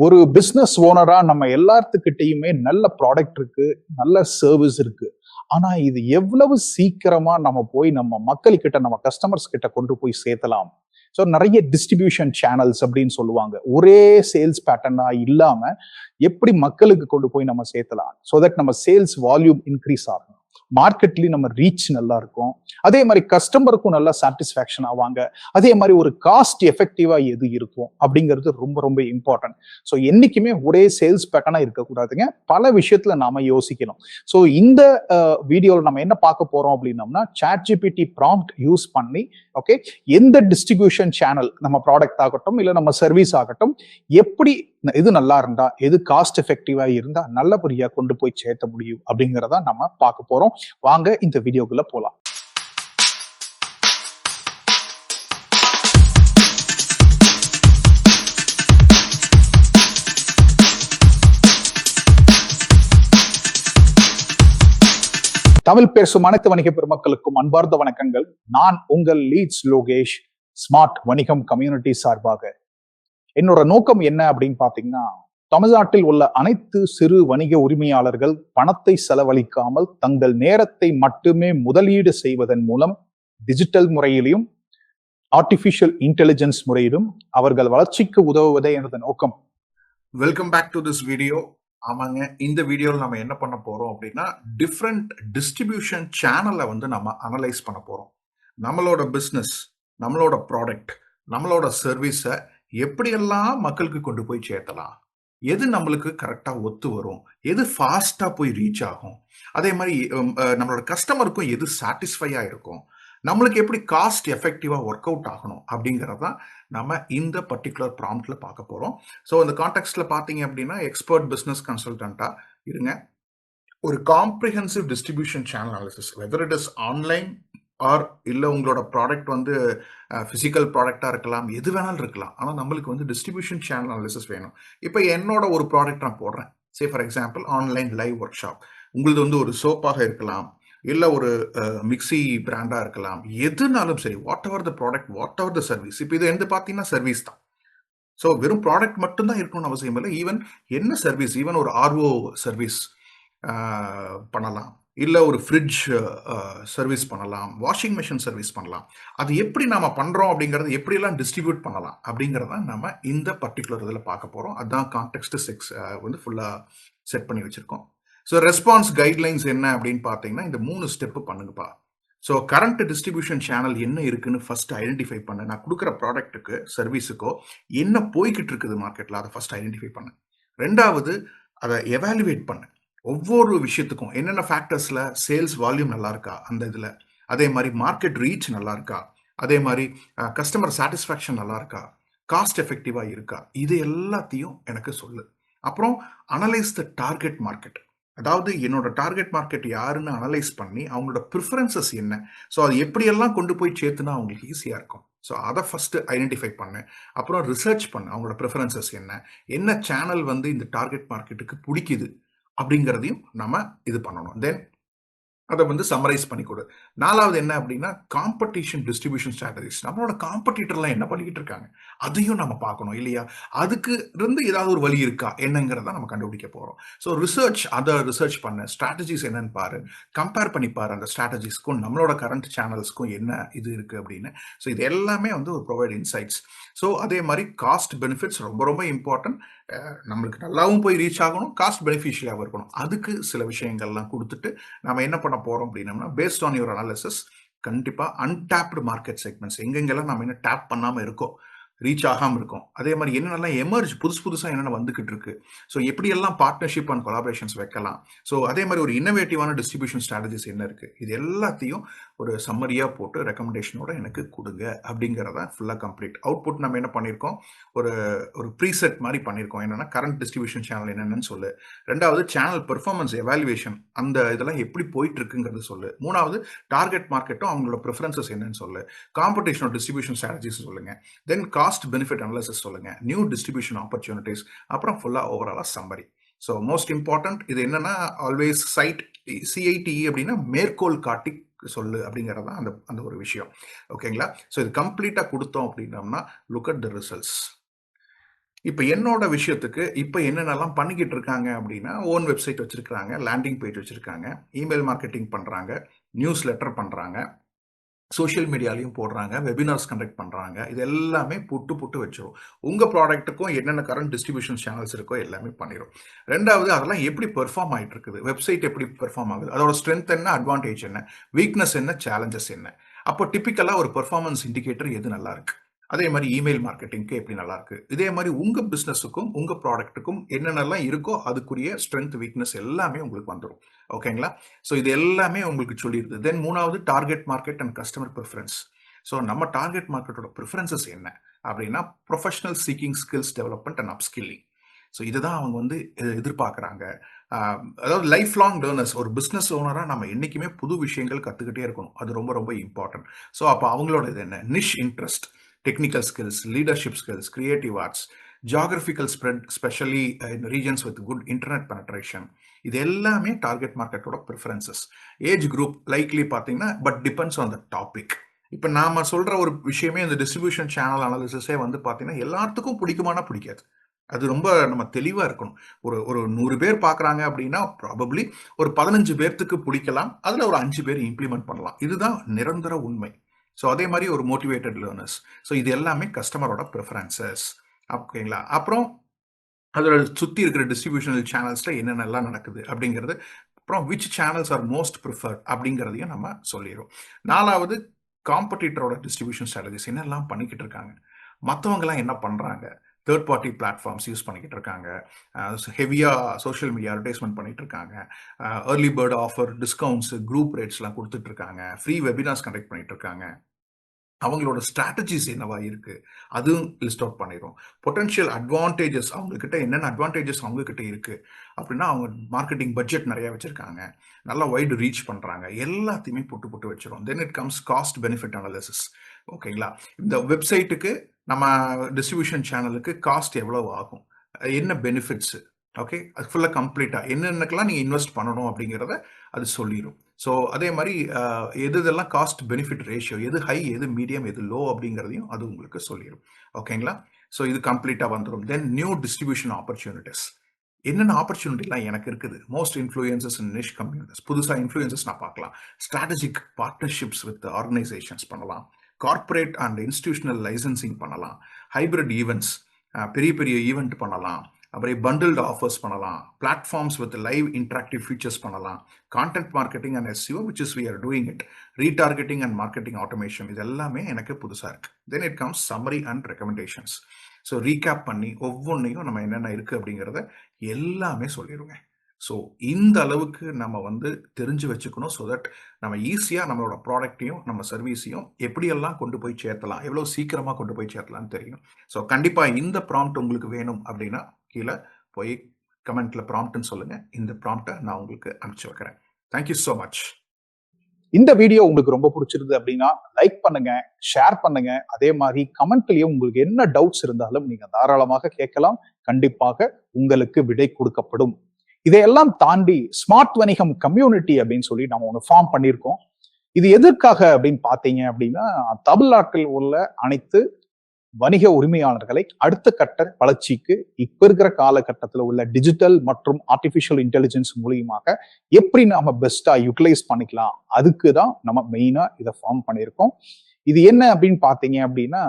ஒரு பிசினஸ் ஓனரா நம்ம எல்லாத்துக்கிட்டையுமே நல்ல ப்ராடக்ட் இருக்கு, நல்ல சர்வீஸ் இருக்கு. ஆனா இது எவ்வளவு சீக்கிரமா நம்ம போய் நம்ம மக்கள்கிட்ட, நம்ம கஸ்டமர்ஸ் கிட்ட கொண்டு போய் சேர்த்தலாம். ஸோ நிறைய டிஸ்ட்ரிபியூஷன் சேனல்ஸ் அப்படின்னு சொல்லுவாங்க. ஒரே சேல்ஸ் பேட்டர்னா இல்லாம எப்படி மக்களுக்கு கொண்டு போய் நம்ம சேர்த்தலாம். ஸோ தட் நம்ம சேல்ஸ் வால்யூம் இன்க்ரீஸ் ஆகும். மார்க்கெட்லயும் நம்ம ரீச் நல்லா இருக்கும். அதே மாதிரி கஸ்டமருக்கும் நல்லா சாட்டிஸ்ஃபேக்ஷன் ஆவாங்க. அதே மாதிரி ஒரு காஸ்ட் எஃபெக்டிவா எது இருக்கும் அப்படிங்கிறது ரொம்ப ரொம்ப இம்பார்ட்டன்ட். ஸோ என்னைக்குமே ஒரே சேல்ஸ் பேட்டர்னா இருக்கக்கூடாதுங்க. பல விஷயத்துல நாம யோசிக்கணும். ஸோ இந்த வீடியோவில் நம்ம என்ன பார்க்க போறோம் அப்படின்னம்னா, ChatGPT ப்ராம்ப்ட் யூஸ் பண்ணி ஓகே எந்த டிஸ்ட்ரிபியூஷன் சேனல் நம்ம ப்ராடக்ட் ஆகட்டும் இல்லை நம்ம சர்வீஸ் ஆகட்டும் எப்படி எது நல்லா இருந்தா எது காஸ்ட் எஃபெக்டிவா இருந்தா நல்லபடியா கொண்டு போய் சேர்த்த முடியும் அப்படிங்கிறத நம்ம பார்க்க போறோம். வாங்க இந்த வீடியோக்குள்ள போலாம். தமிழ் பேசும் அனைத்து வணிக பெருமக்களுக்கும் அன்பார்ந்த வணக்கங்கள். நான் உங்கள் லீட்ஸ் லோகேஷ், ஸ்மார்ட் வணிகம் கம்யூனிட்டி சார்பாக. என்னோட நோக்கம் என்ன அப்படின்னு பாத்தீங்கன்னா, தமிழ்நாட்டில் உள்ள அனைத்து சிறு வணிக உரிமையாளர்கள் பணத்தை செலவழிக்காமல் தங்கள் நேரத்தை மட்டுமே முதலீடு செய்வதன் மூலம் டிஜிட்டல் முறையிலும் ஆர்டிபிஷியல் இன்டெலிஜென்ஸ் முறையிலும் அவர்கள் வளர்ச்சிக்கு உதவுவதே எனது நோக்கம். Welcome back to this video. ஆமாங்க, இந்த வீடியோவில் நம்ம என்ன பண்ண போறோம் அப்படின்னா, டிஃப்ரெண்ட் டிஸ்ட்ரிபியூஷன் சேனலை நம்ம அனலைஸ் பண்ண போறோம். நம்மளோட பிஸ்னஸ், நம்மளோட ப்ராடக்ட், நம்மளோட சர்வீஸை எப்படியெல்லாம் மக்களுக்கு கொண்டு போய் சேர்த்தலாம், எது நம்மளுக்கு கரெக்டாக ஒத்து வரும், எது ஃபாஸ்ட்டாக போய் ரீச் ஆகும், அதே மாதிரி நம்மளோட கஸ்டமருக்கும் எது சாட்டிஸ்ஃபையாக இருக்கும், நம்மளுக்கு எப்படி காஸ்ட் எஃபெக்டிவாக ஒர்க் அவுட் ஆகணும் அப்படிங்கிறதான் நம்ம இந்த பர்டிகுலர் ப்ராம்ப்ட்ல பார்க்க போகிறோம். ஸோ இந்த கான்டெக்ட்ல பார்த்தீங்க அப்படின்னா, எக்ஸ்பர்ட் பிஸ்னஸ் கன்சல்டண்ட்டாக இருங்க. ஒரு comprehensive distribution channel analysis, whether it is online R இல்லை உங்களோட ப்ராடக்ட் ஃபிசிக்கல் ப்ராடக்டாக இருக்கலாம், எது வேணாலும் இருக்கலாம். ஆனால் நம்மளுக்கு டிஸ்ட்ரிபியூஷன் சேனல் அனாலிசிஸ் வேணும். இப்போ என்னோட ஒரு ப்ராடக்ட் நான் போடுறேன். Say for example online live work shop. உங்களது ஒரு சோப்பாக இருக்கலாம், இல்லை ஒரு மிக்சி பிராண்டாக இருக்கலாம், எதுனாலும் சரி, what ever the product, what ever the service. இப்போ இது பார்த்தீங்கன்னா சர்வீஸ் தான். ஸோ வெறும் ப்ராடக்ட் மட்டும்தான் இருக்கணும்னு அவசியம் இல்லை. ஈவன் என்ன சர்வீஸ், ஈவன் ஒரு ஆர்ஓ சர்வீஸ் பண்ணலாம், இல்லை ஒரு ஃப்ரிட்ஜ் சர்வீஸ் பண்ணலாம், வாஷிங் மிஷின் சர்வீஸ் பண்ணலாம். அது எப்படி நாம பண்ணுறோம் அப்படிங்கிறது, எப்படியெல்லாம் டிஸ்ட்ரிபியூட் பண்ணலாம் அப்படிங்கிறத நம்ம இந்த பர்டிகுலர் இதில் பார்க்க போகிறோம். அதுதான் கான்டெக்ஸ்ட் 6 ஃபுல்லாக செட் பண்ணி வச்சுருக்கோம். ஸோ ரெஸ்பான்ஸ் கைட்லைன்ஸ் என்ன அப்படின்னு பார்த்தீங்கன்னா, இந்த 3 ஸ்டெப்பு பண்ணுங்கப்பா. ஸோ கரண்ட் டிஸ்ட்ரிபியூஷன் சேனல் என்ன இருக்குன்னு ஃபர்ஸ்ட் ஐடென்டிஃபை பண்ணு. நான் கொடுக்குற ப்ராடக்ட்டுக்கு, சர்வீஸுக்கோ என்ன போய்கிட்டு இருக்குது மார்க்கெட்டில், அதை ஃபர்ஸ்ட் ஐடென்டிஃபை பண்ணு. ரெண்டாவது, அதை எவாலுவேட் பண்ணு. ஒவ்வொரு விஷயத்துக்கும் என்னென்ன ஃபேக்டர்ஸில் சேல்ஸ் வால்யூம் நல்லா இருக்கா அந்த இதில், அதே மாதிரி மார்க்கெட் ரீச் நல்லா இருக்கா, அதே மாதிரி கஸ்டமர் சாட்டிஸ்ஃபேக்ஷன் நல்லா இருக்கா, காஸ்ட் எஃபெக்டிவாக இருக்கா, இது எல்லாத்தையும் எனக்கு சொல்லு. அப்புறம் அனலைஸ் த டார்கெட் மார்க்கெட். அதாவது என்னோட டார்கெட் மார்க்கெட் யாருன்னு அனலைஸ் பண்ணி அவங்களோட ப்ரிஃபரன்சஸ் என்ன, ஸோ அது எப்படியெல்லாம் கொண்டு போய் சேர்த்துனா அவங்களுக்கு ஈஸியாக இருக்கும். ஸோ அதை ஃபஸ்ட்டு ஐடென்டிஃபை பண்ணு. அப்புறம் ரிசர்ச் பண்ணு, அவங்களோட ப்ரிஃபரன்சஸ் என்ன சேனல் இந்த டார்கெட் மார்க்கெட்டுக்கு பிடிக்குது அப்படிங்கிறதையும் நம்ம இது பண்ணணும். தென் அதை சம்மரைஸ் பண்ணி கொடு. நாலாவது என்ன அப்படின்னா, காம்படிஷன் டிஸ்ட்ரிபியூஷன் ஸ்ட்ராட்டஜிஸ். நம்மளோட காம்படிட்டர்லாம் என்ன பண்ணிக்கிட்டு இருக்காங்க அதையும் நம்ம பார்க்கணும் இல்லையா. அதுக்கு இருந்து ஏதாவது ஒரு வழி இருக்கா என்னங்கிறத நம்ம கண்டுபிடிக்க போகிறோம். ஸோ அதை ரிசர்ச் பண்ண, ஸ்ட்ராட்டஜிஸ் என்னன்னு பாரு, கம்பேர் பண்ணி பாரு அந்த ஸ்ட்ராட்டஜிஸ்க்கும் நம்மளோட கரண்ட் சேனல்ஸ்க்கும் என்ன இது இருக்குது அப்படின்னு. ஸோ இது எல்லாமே ஒரு ப்ரொவைட் இன்சைட்ஸ். ஸோ அதே மாதிரி காஸ்ட் பெனிஃபிட்ஸ் ரொம்ப ரொம்ப இம்பார்ட்டன்ட். நம்மளுக்கு நல்லாவும் போய் ரீச் ஆகணும், காஸ்ட் பெனிஃபிஷியலாகவும் இருக்கணும். அதுக்கு சில விஷயங்கள்லாம் கொடுத்துட்டு நம்ம என்ன பண்ண போறோம் அப்படின்னா, பேஸ்ட் ஆன் யுவர் அனாலிசிஸ், கண்டிப்பா அன்டாப்டு மார்க்கெட் செக்மெண்ட்ஸ் எங்கெங்கெல்லாம் நம்ம என்ன டேப் பண்ணாம இருக்கோம், ரீச் ஆகாமல் இருக்கும், அதே மாதிரி என்னென்னலாம் எமர்ஜ் புதுசாக என்னென்ன வந்துகிட்டு இருக்கு, ஸோ எப்படியெல்லாம் பார்ட்னர்ஷிப் அண்ட் கொலாபரேஷன்ஸ் வைக்கலாம், ஸோ அதே மாதிரி ஒரு இன்னோவேட்டிவான டிஸ்ட்ரிபியூஷன் ஸ்ட்ராட்டஜிஸ் என்ன இருக்கு, இது எல்லாத்தையும் ஒரு சம்மரியாக போட்டு ரெக்கமெண்டேஷனோட எனக்கு கொடுங்க அப்படிங்கிறத ஃபுல்லாக கம்ப்ளீட். அவுட்புட் நம்ம என்ன பண்ணியிருக்கோம், ஒரு ஒரு ப்ரீசெட் மாதிரி பண்ணியிருக்கோம். என்னன்னா கரண்ட் டிஸ்ட்ரிபியூஷன் சேனல் என்னென்னு சொல்லு. ரெண்டாவது, சேனல் பெர்ஃபார்மன்ஸ் எவாலுவேஷன், அந்த இதெல்லாம் எப்படி போயிட்டு இருக்குங்கிறது சொல்லு. மூணாவது, டார்கெட் மார்க்கெட்டும் அவங்களோட ப்ரிஃபரன்சஸ் என்னன்னு சொல்லு. காம்படிஷன் டிஸ்ட்ரிபியூஷன் ஸ்ட்ராட்டஜிஸ் சொல்லுங்க. தென் காஸ்ட் பெனிஃபிட் அனாலிசிஸ் சொல்லுங்க. நியூ டிஸ்ட்ரிபியூஷன் ஆப்பர்ச்சுனிட்டிஸ், அப்புறம் ஃபுல்லா ஓவராலா சம்மரி. ஸோ மோஸ்ட் இம்பார்ட்டன்ட் இது என்னன்னா, ஆல்வேஸ் சைட் CITE அப்படின்னா மேற்கோள் காட்டி சொல்லு அப்படிங்கிறது தான் அந்த ஒரு விஷயம். ஓகேங்களா. ஸோ இது கம்ப்ளீட்டா கொடுத்தோம் அப்படின்னோம்னா, லுக் அட் த ரிசல்ட்ஸ். இப்ப என்னோட விஷயத்துக்கு இப்ப என்னென்னலாம் பண்ணிக்கிட்டு இருக்காங்க அப்படின்னா, ஓன் வெப்சைட் வச்சிருக்காங்க, லேண்டிங் பேஜ் வச்சிருக்காங்க, இமெயில் மார்க்கெட்டிங் பண்றாங்க, நியூஸ் லெட்டர் பண்றாங்க, சோஷியல் மீடியாலயும் போடுறாங்க, வெபினார்ஸ் கண்டக்ட் பண்றாங்க. இது எல்லாமே புட்டு புட்டு வச்சுரும். உங்க ப்ராடக்ட்டுக்கும் என்னென்ன கரண்ட் டிஸ்ட்ரிபியூஷன் சேனல்ஸ் இருக்கோ எல்லாமே பண்ணிரும். 2வது அதெல்லாம் எப்படி பெர்ஃபார்ம் ஆயிட்டு இருக்குது? வெப்சைட் எப்படி பெர்ஃபார்ம் ஆகுது? அதோட ஸ்ட்ரென்த் என்ன? அட்வான்டேஜ் என்ன? வீக்னஸ் என்ன? சேலஞ்சஸ் என்ன? அப்போ டிபிக்கலா ஒரு பெர்ஃபார்மன்ஸ் இண்டிகேட்டர் எது நல்லா இருக்கு? அதே மாரி இமெயில் மார்க்கெட்டிங்க்கு எப்படி நல்லா இருக்கு? இதே மாரி உங்க பிசினஸுக்கும், உங்க ப்ராடக்ட்டுக்கும் என்னென்னலாம் இருக்கோ அதுக்குரிய ஸ்ட்ரென்த், வீக்னஸ் எல்லாமே உங்களுக்கு வந்துரும். ஓகேங்களா? ஸோ இது எல்லாமே உங்களுக்கு சொல்லிருது. தென் 3வது target market and customer preference. So நம்ம டார்கெட் மார்க்கெட்டோட பிரெஃபரன்சஸ் என்ன? அப்படின்னா professional seeking skills development and upskilling. So இதுதான் அவங்க வந்து எதிர்பார்க்குறாங்க. அதாவது லைஃப் லாங் லேர்னர்ஸ். ஒரு பிஸ்னஸ் ஓனரா நம்ம என்னைக்குமே புது விஷயங்கள் கத்துக்கிட்டே இருக்கணும். அது ரொம்ப ரொம்ப இம்பார்ட்டன்ட். ஸோ அப்போ அவங்களோட இது என்ன? Niche interest, technical skills, leadership skills, creative arts, geographical spread, specially in regions with good internet penetration. இது எல்லாமே டார்கெட் மார்க்கெட்டோட ப்ரிஃபரன்சஸ். ஏஜ் குரூப் லைக்லி பார்த்தீங்கன்னா, but depends on the topic. இப்போ நாம சொல்ற ஒரு விஷயமே இந்த டிஸ்ட்ரிபியூஷன் சேனல் அனாலிசிஸே வந்து பார்த்தீங்கன்னா, எல்லாத்துக்கும் பிடிக்குமானா பிடிக்காது. அது ரொம்ப நம்ம தெளிவா இருக்கணும். ஒரு ஒரு 100 பேர் பார்க்குறாங்க அப்படின்னா, ப்ராபப்ளி ஒரு 15 பேர்த்துக்கு பிடிக்கலாம். அதுல ஒரு 5 பேர் இம்ப்ளிமெண்ட் பண்ணலாம். இதுதான் நிரந்தர உண்மை. ஸோ அதே மாரி ஒரு மோட்டிவேட்டட் லேர்னர்ஸ். ஸோ இது எல்லாமே கஸ்டமரோட ப்ரிஃபரன்சஸ். ஓகேங்களா? அப்புறம் அதோட சுத்தி இருக்கிற டிஸ்ட்ரிபியூஷனல் சேனல்ஸ்ல என்னென்னலாம் நடக்குது அப்படிங்கிறது. அப்புறம் which channels are most preferred அப்படிங்கிறதையும் நம்ம சொல்லிரும். 4வது காம்படிட்டரோட டிஸ்ட்ரிபியூஷன் ஸ்ட்ராட்டஜிஸ் என்னெல்லாம் பண்ணிக்கிட்டு இருக்காங்க? மத்தவங்கலாம் என்ன பண்றாங்க? தேர்ட் பார்ட்டி பிளாட்ஃபார்ம்ஸ் யூஸ் பண்ணிக்கிட்டு இருக்காங்க. ஹெவியா சோஷியல் மீடியா அட்வர்டைஸ்மென்ட் பண்ணிட்டு இருக்காங்க. Early bird offer, discounts, group ரேட்ஸ்லாம் குடுத்துட்டு இருக்காங்க. ஃப்ரீ வெபினார்ஸ் கண்டக்ட் பண்ணிட்டு இருக்காங்க. அவங்களோட ஸ்ட்ராட்டஜிஸ் என்னவா இருக்கு? அதுவும் லிஸ்ட் அவுட் பண்ணிரும். பொட்டன்ஷியல் அட்வான்டேஜஸ் அவங்ககிட்ட என்னென்ன அட்வான்டேஜஸ் அவங்ககிட்ட இருக்கு? அப்படின்னா, அவங்க மார்க்கெட்டிங் பட்ஜெட் நெறைய வச்சிருக்காங்க. நல்லா வைட் ரீச் பண்றாங்க. எல்லாத்தையுமே போட்டு போட்டு வச்சிரும். தென் it comes cost benefit analysis. ஓகேங்களா? இந்த வெப்சைட்டுக்கு நம்ம டிஸ்ட்ரிபியூஷன் சேனலுக்கு காஸ்ட் எவ்வளவு ஆகும்? என்ன பெனிஃபிட்ஸ்? ஓகே. அது ஃபுல்லா கம்ப்ளீட்டா என்னென்னக்கெல்லாம் நீங்க இன்வெஸ்ட் பண்ணணும் அப்படிங்கிறத அது சொல்லிரும். ஸோ அதே மாரி எதெல்லாம் காஸ்ட் பெனிஃபிட் ரேஷியோ, எது ஹை, எது மீடியம், எது லோ அப்படிங்கிறதையும் அது உங்களுக்கு சொல்லிரும். ஓகேங்களா? ஸோ இது கம்ப்ளீட்டா வந்துரும். Then new distribution opportunities. என்னென்ன ஆப்பர்ச்சுனிட்டிலாம் எனக்கு இருக்குது? Most influencers in niche communities. புதுசா இன்ஃப்ளூயன்சஸ் நான் பார்க்கலாம். ஸ்ட்ராட்டஜிக் பார்ட்னர்ஷிப்ஸ் வித் ஆர்கனைசேஷன்ஸ் பண்ணலாம். கார்ப்பரேட் அண்ட் இன்ஸ்டிடியூஷனல் லைசன்சிங் பண்ணலாம். ஹைபிரிட் ஈவென்ட்ஸ், பெரிய பெரிய ஈவென்ட் பண்ணலாம். அப்புறம் பண்டில்டு ஆஃபர்ஸ் பண்ணலாம். Platforms with live interactive features பண்ணலாம். Content marketing and SEO which is we are doing it. Retargeting and marketing automation இது எல்லாமே எனக்கு புதுசா இருக்கு. Then it comes summary and recommendations. So recap பண்ணி ஒவ்வொன்றையும் நம்ம என்னென்ன இருக்கு அப்படிங்கிறத எல்லாமே சொல்லிடுங்க. ஸோ இந்த அளவுக்கு நம்ம வந்து தெரிஞ்சு வச்சுக்கணும். ஸோ தட் நம்ம ஈஸியா நம்மளோட ப்ராடக்ட்டையும் நம்ம சர்வீஸையும் எப்படியெல்லாம் கொண்டு போய் சேர்த்தலாம், எவ்வளவு சீக்கிரமா கொண்டு போய் சேர்த்தலாம்னு தெரியும். ஸோ கண்டிப்பா இந்த ப்ராம்ப்ட் உங்களுக்கு வேணும் அப்படின்னா கீழே போய் கமெண்ட்ல ப்ராம்ப்ட்னு சொல்லுங்க. இந்த ப்ராம்ப்டை நான் உங்களுக்கு அனுப்பிச்சு வைக்கிறேன். Thank you so much. இந்த வீடியோ உங்களுக்கு ரொம்ப பிடிச்சிருது அப்படின்னா லைக் பண்ணுங்க, ஷேர் பண்ணுங்க. அதே மாதிரி கமெண்ட்லயும் உங்களுக்கு என்ன டவுட்ஸ் இருந்தாலும் நீங்க தாராளமாக கேட்கலாம். கண்டிப்பாக உங்களுக்கு விடை கொடுக்கப்படும். இதையெல்லாம் தாண்டி ஸ்மார்ட் வணிகம் கம்யூனிட்டி அப்படின்னு சொல்லி நம்ம ஒன்று ஃபார்ம் பண்ணியிருக்கோம். இது எதற்காக அப்படின்னு பார்த்தீங்க அப்படின்னா, தமிழ்நாட்டில் உள்ள அனைத்து வணிக உரிமையாளர்களை அடுத்த கட்ட வளர்ச்சிக்கு இப்ப இருக்கிற காலகட்டத்தில் உள்ள டிஜிட்டல் மற்றும் ஆர்டிபிஷியல் இன்டெலிஜென்ஸ் மூலியமாக எப்படி நாம பெஸ்டா யூட்டிலைஸ் பண்ணிக்கலாம், அதுக்கு தான் நம்ம மெயினா இதை ஃபார்ம் பண்ணியிருக்கோம். இது என்ன அப்படின்னு பாத்தீங்க அப்படின்னா,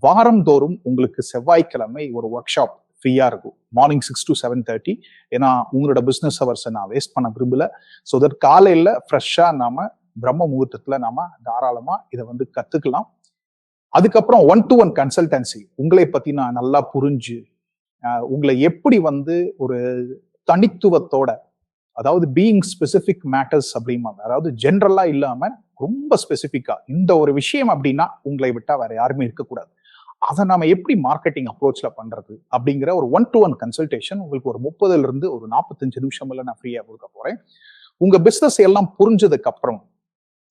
வாரந்தோறும் உங்களுக்கு செவ்வாய்க்கிழமை ஒரு ஒர்க் ஷாப் ஃப்ரீயா இருக்கும். Morning 6 to 7:30. ஏன்னா உங்களோட பிசினஸ் ஹவர்ஸை நான் வேஸ்ட் பண்ண விரும்பல. ஸோ தட் காலையில ஃப்ரெஷ்ஷா நாம பிரம்ம முகூர்த்தத்துல நாம தாராளமா இதை வந்து கத்துக்கலாம். அதுக்கப்புறம் 1-to-1 கன்சல்டன்சி. உங்களை பத்தி நான் நல்லா புரிஞ்சு உங்களை எப்படி வந்து ஒரு தனித்துவத்தோட, அதாவது பீயிங் ஸ்பெசிபிக் மேட்டர்ஸ் அப்படிம்பாங்க, அதாவது ஜென்ரலா இல்லாம ரொம்ப ஸ்பெசிபிக்கா இந்த ஒரு விஷயம் அப்படின்னா உங்களை விட்டா வேற யாருமே இருக்கக்கூடாது, அதை நாம எப்படி மார்க்கெட்டிங் அப்ரோச்ல பண்றது அப்படிங்கிற ஒரு 1-to-1 கன்சல்டேஷன் உங்களுக்கு ஒரு 30ல இருந்து ஒரு 45 நிமிஷம்ல நான் ஃப்ரீயா கொடுக்க போறேன். உங்க பிசினஸ் எல்லாம் புரிஞ்சதுக்கு அப்புறம்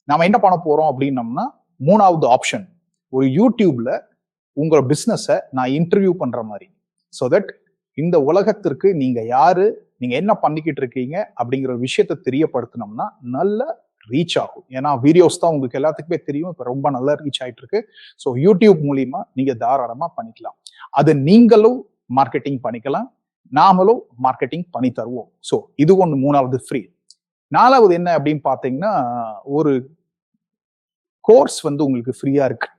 நாம என்ன பண்ண போறோம் அப்படின்னம்னா, 3வது ஆப்ஷன், ஒரு யூடியூப்ல உங்க பிசினஸை நான் இன்டர்வியூ பண்ற மாதிரி. ஸோ தட் இந்த உலகத்திற்கு நீங்க யாரு, நீங்க என்ன பண்ணிக்கிட்டு இருக்கீங்க அப்படிங்கிற விஷயத்தை தெரியப்படுத்தினோம்னா நல்ல ரீச் ஆகும். ஏன்னா வீடியோஸ் தான் உங்களுக்கு எல்லாத்துக்குமே தெரியும், இப்ப ரொம்ப நல்லா ரீச் ஆயிட்டு இருக்கு. ஸோ யூடியூப் மூலியமா நீங்க தாராளமா பண்ணிக்கலாம். அது நீங்களும் மார்க்கெட்டிங் பண்ணிக்கலாம், நாமளும் மார்க்கெட்டிங் பண்ணி தருவோம். ஸோ இது ஒன்று, மூணாவது ஃப்ரீ. நாலாவது என்ன அப்படின்னு பார்த்தீங்கன்னா, ஒரு கோர்ஸ் வந்து உங்களுக்கு ஃப்ரீயா இருக்கு.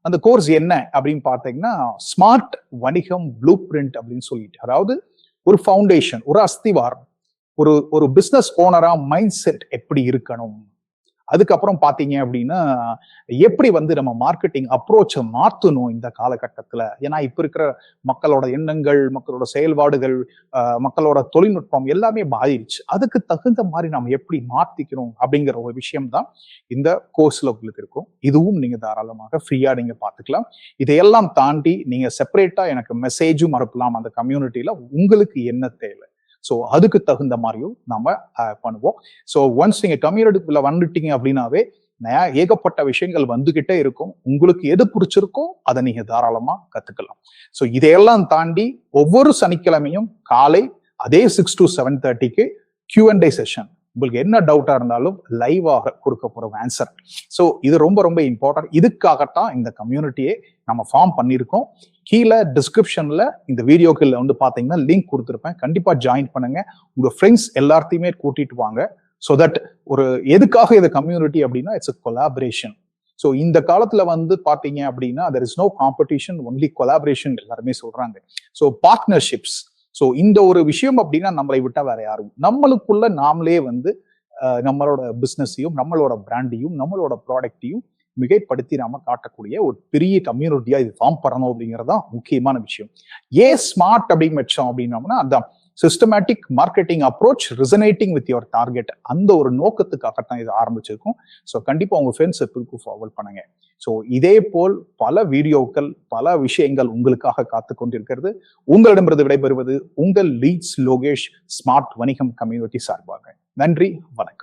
அந்த கோர்ஸ் என்ன அப்படின்னு பார்த்தீங்கன்னா, ஸ்மார்ட் வணிகம் ப்ளூ பிரிண்ட் அப்படின்னு சொல்லிட்டு, அதாவது ஒரு ஃபவுண்டேஷன், ஒரு அஸ்திவாரம், ஒரு பிசினஸ் ஓனரா மைண்ட் செட் எப்படி இருக்கணும், அதுக்கப்புறம் பாத்தீங்க அப்படின்னா எப்படி வந்து நம்ம மார்க்கெட்டிங் அப்ரோச்சை மாத்தணும் இந்த காலகட்டத்துல. ஏன்னா இப்ப இருக்கிற மக்களோட எண்ணங்கள், மக்களோட செயல்பாடுகள், மக்களோட தொழில்நுட்பம் எல்லாமே மாறிடுச்சு. அதுக்கு தகுந்த மாதிரி நம்ம எப்படி மாத்திக்கணும் அப்படிங்கிற ஒரு விஷயம் தான் இந்த கோர்ஸ்ல உங்களுக்கு இருக்கும். இதுவும் நீங்க தாராளமாக ஃப்ரீயா நீங்க பாத்துக்கலாம். இதையெல்லாம் தாண்டி நீங்க செப்பரேட்டா எனக்கு மெசேஜும் அனுப்பலாம் அந்த கம்யூனிட்டியில, உங்களுக்கு என்ன தேவை. ஸோ அதுக்கு தகுந்த மாதிரியும் நம்ம பண்ணுவோம். ஸோ ஒன்ஸ் நீங்க கம்யூனிட்டிக்குள்ள வந்துட்டீங்க அப்படின்னாவே ஏகப்பட்ட விஷயங்கள் வந்துகிட்டே இருக்கும். உங்களுக்கு எது பிடிச்சிருக்கோ அதை நீங்க தாராளமா கத்துக்கலாம். ஸோ இதையெல்லாம் தாண்டி ஒவ்வொரு சனிக்கிழமையும் காலை அதே 6 to 7:30க்கு Q&A செஷன். உங்களுக்கு என்ன டவுட்டா இருந்தாலும் லைவாக கொடுக்க போறோம் ஆன்சர். ஸோ இது ரொம்ப ரொம்ப இம்பார்ட்டன்ட். இதுக்காகத்தான் இந்த கம்யூனிட்டியை நம்ம ஃபார்ம் பண்ணியிருக்கோம். கீழே டிஸ்கிரிப்ஷன்ல இந்த வீடியோக்குள்ள வந்து பாத்தீங்கன்னா லிங்க் கொடுத்துருப்பேன். கண்டிப்பா ஜாயின் பண்ணுங்க. உங்க ஃப்ரெண்ட்ஸ் எல்லாத்தையுமே கூட்டிட்டு வாங்க. ஸோ தட் ஒரு எதுக்காக இந்த கம்யூனிட்டி அப்படின்னா இட்ஸ் கொலாபரேஷன். ஸோ இந்த காலத்துல வந்து பாத்தீங்க அப்படின்னா there is no competition, only collaboration எல்லாருமே சொல்றாங்க. So partnerships. ஸோ இந்த ஒரு விஷயம் அப்படின்னா நம்மளை விட்டா வேற யாரும், நம்மளுக்குள்ள நாமளே வந்து நம்மளோட பிசினஸையும் நம்மளோட பிராண்டையும் நம்மளோட ப்ராடக்டையும் மிகைப்படுத்தி நாம காட்டக்கூடிய ஒரு பெரிய கம்யூனிட்டியா இது ஃபார்ம் பண்ணணும் அப்படிங்கறதா முக்கியமான விஷயம். ஏன் ஸ்மார்ட் அப்படின்னு வச்சோம் அப்படின்னோம்னா அதான் systematic marketing approach resonating with your target, அந்த ஒரு நோக்கத்துக்காகத்தான் இது ஆரம்பிச்சிருக்கும். ஸோ கண்டிப்பா உங்க ஃப்ரெண்ட்ஸ் சர்க்கிளுக்கு ஃபார்வர்ட் பண்ணுங்க. ஸோ இதே போல் பல வீடியோக்கள், பல விஷயங்கள் உங்களுக்காக காத்து கொண்டிருக்கிறது. உங்களிடமிருந்து விடைபெறுவது உங்கள் லீட்ஸ் லோகேஷ், ஸ்மார்ட் வணிகம் கம்யூனிட்டி சார்பாக. நன்றி, வணக்கம்.